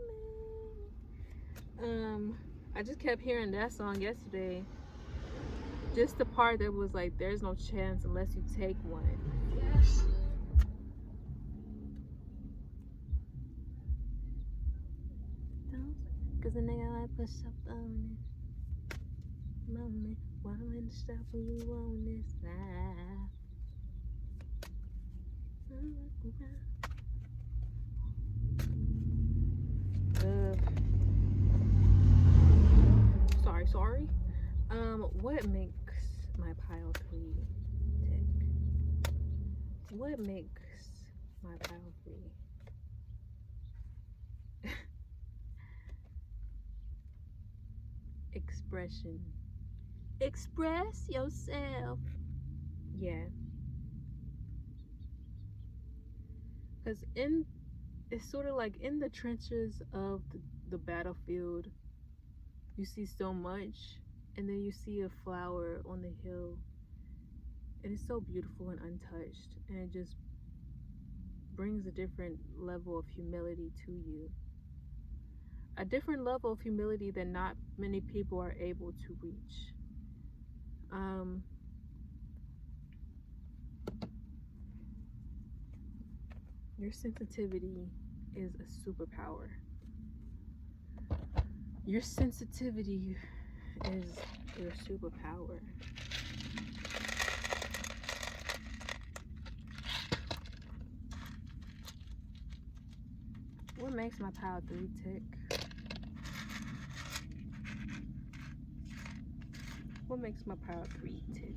me. I just kept hearing that song yesterday. Just the part that was like, there's no chance unless you take one. Yes. Cause the nigga like push up on it. Moment, why I'm in the shop when you want this life? Sorry. What makes my pile 3 tick? What makes my pile 3? Expression. Express yourself. Yeah. Because it's sort of like in the trenches of the battlefield, you see so much, and then you see a flower on the hill, and it's so beautiful and untouched, and it just brings a different level of humility to you. A different level of humility that not many people are able to reach. Your sensitivity is a superpower. Your sensitivity is your superpower. What makes my pile 3 tick? What makes my pile 3 tick?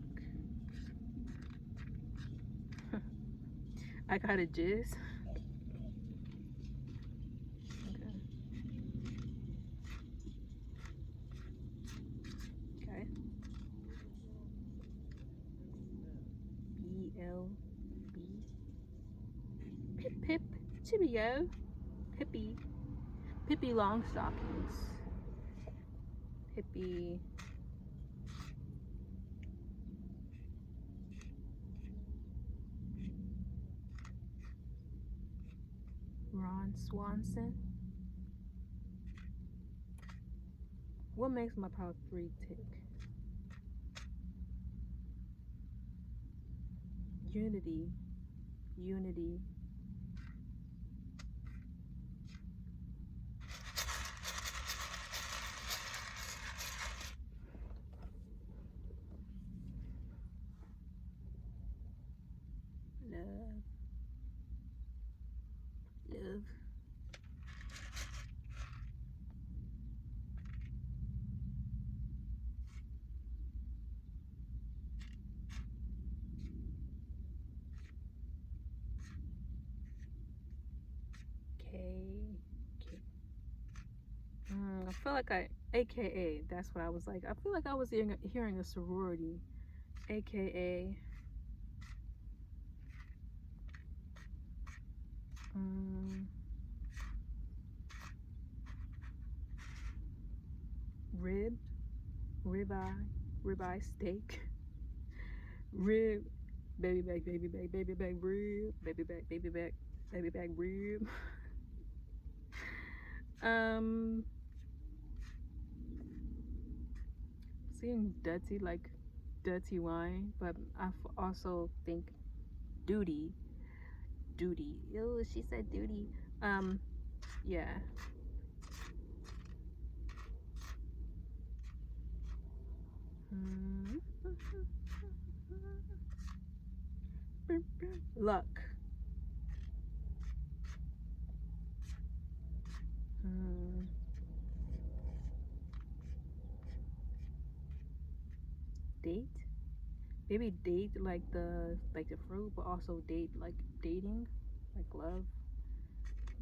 I got a jizz. Okay. B-L-B. Pip Pip. Cheerio. Pippi. Pippi Longstockings. Pippi. Ron Swanson. What makes my pile 3 tick? Unity. Unity. Love. Love. I feel like AKA, that's what I was like. I feel like I was hearing a sorority. AKA. Ribeye steak. Rib, baby back, rib, baby back, rib. Seeing dirty, like dirty wine, but I also think duty. Ew, she said duty. Yeah. Luck. Date. Maybe date like the fruit, but also date like dating, like love.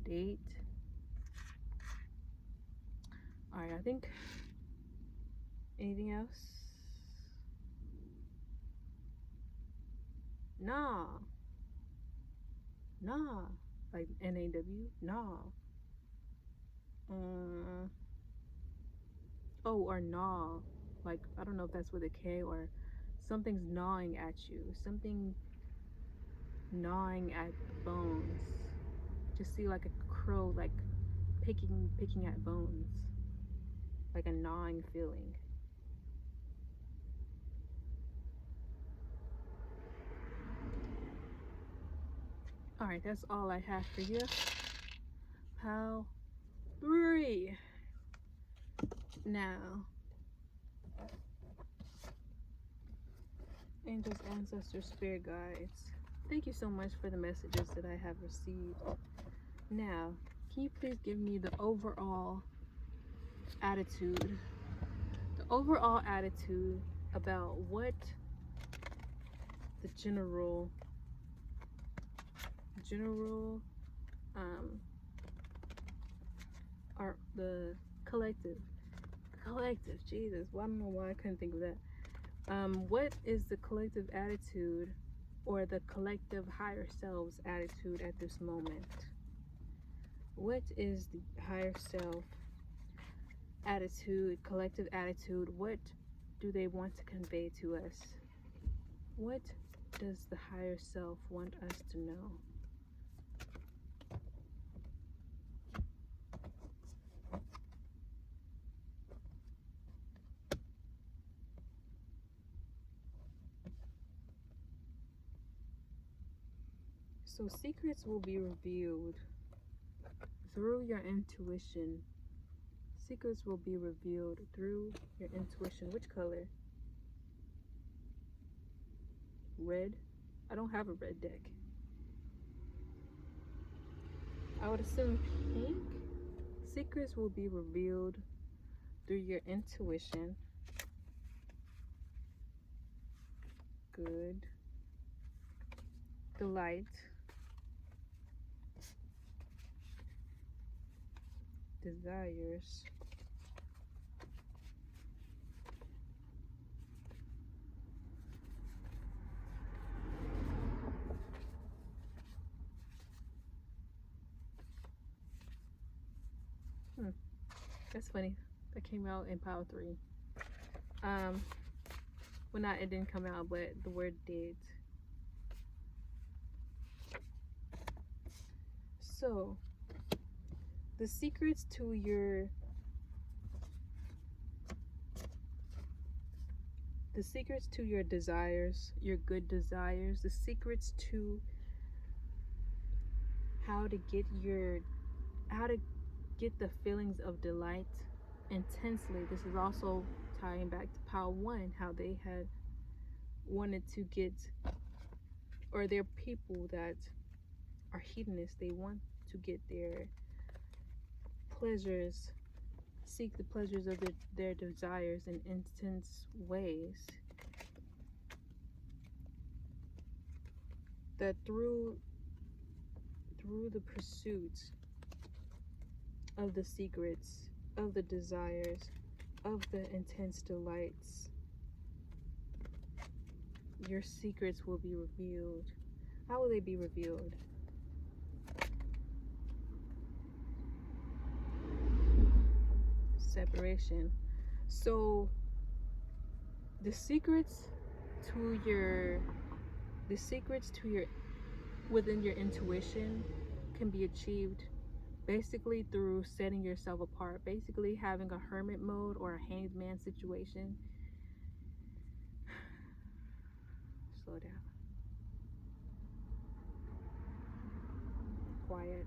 Date. All right, I think. Anything else? Nah. Like NAW. Nah. Oh, or gnaw. Like, I don't know if that's with a K, or something's gnawing at you. Something gnawing at bones. Just see like a crow, like picking at bones. Like a gnawing feeling. Alright, that's all I have for you. Pile 3. Now, angels, ancestors, spirit guides, thank you so much for the messages that I have received. Now, can you please give me the overall attitude? The overall attitude about what the general or the collective, Jesus, well, I don't know why I couldn't think of that. What is the collective attitude or the collective higher self's attitude at this moment? What is the higher self attitude, collective attitude? What do they want to convey to us? What does the higher self want us to know? So secrets will be revealed through your intuition. Secrets will be revealed through your intuition. Which color? Red? I don't have a red deck. I would assume pink. Secrets will be revealed through your intuition. Good. The light. Desires. That's funny. That came out in Power 3. Well, not it didn't come out, but the word did. So, the secrets to your desires, your good desires, the secrets to how to get the feelings of delight intensely. This is also tying back to Power 1, how they had wanted to get, or they're people that are hedonists. They want to get their pleasures, seek the pleasures of their desires in intense ways. That through the pursuit of the secrets, of the desires, of the intense delights, your secrets will be revealed. How will they be revealed? Separation. So the secrets to your within your intuition can be achieved basically through setting yourself apart, basically having a hermit mode or a hanged man situation. Slow down. Quiet.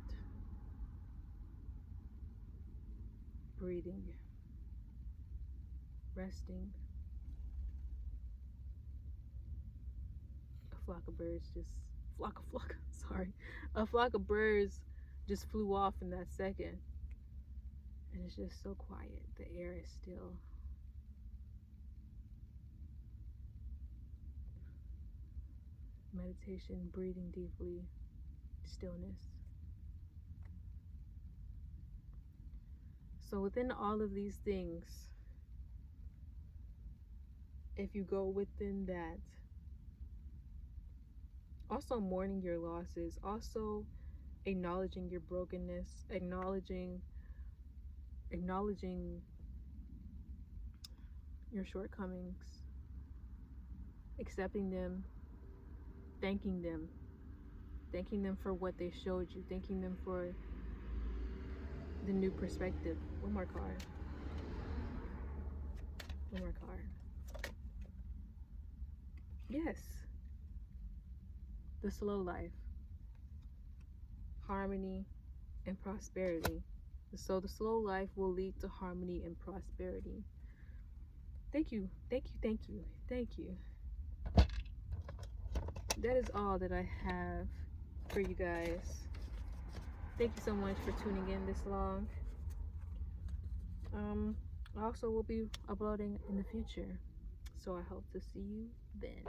Breathing. Resting. A flock of birds just flew off in that second. And it's just so quiet. The air is still. Meditation, breathing deeply, stillness. So within all of these things, if you go within that, also mourning your losses, also acknowledging your brokenness, acknowledging your shortcomings, accepting them, thanking them for what they showed you, thanking them for the new perspective. One more card. Yes. The slow life. Harmony and prosperity. So the slow life will lead to harmony and prosperity. Thank you. That is all that I have for you guys. Thank you so much for tuning in this long. I also will be uploading in the future, so I hope to see you then.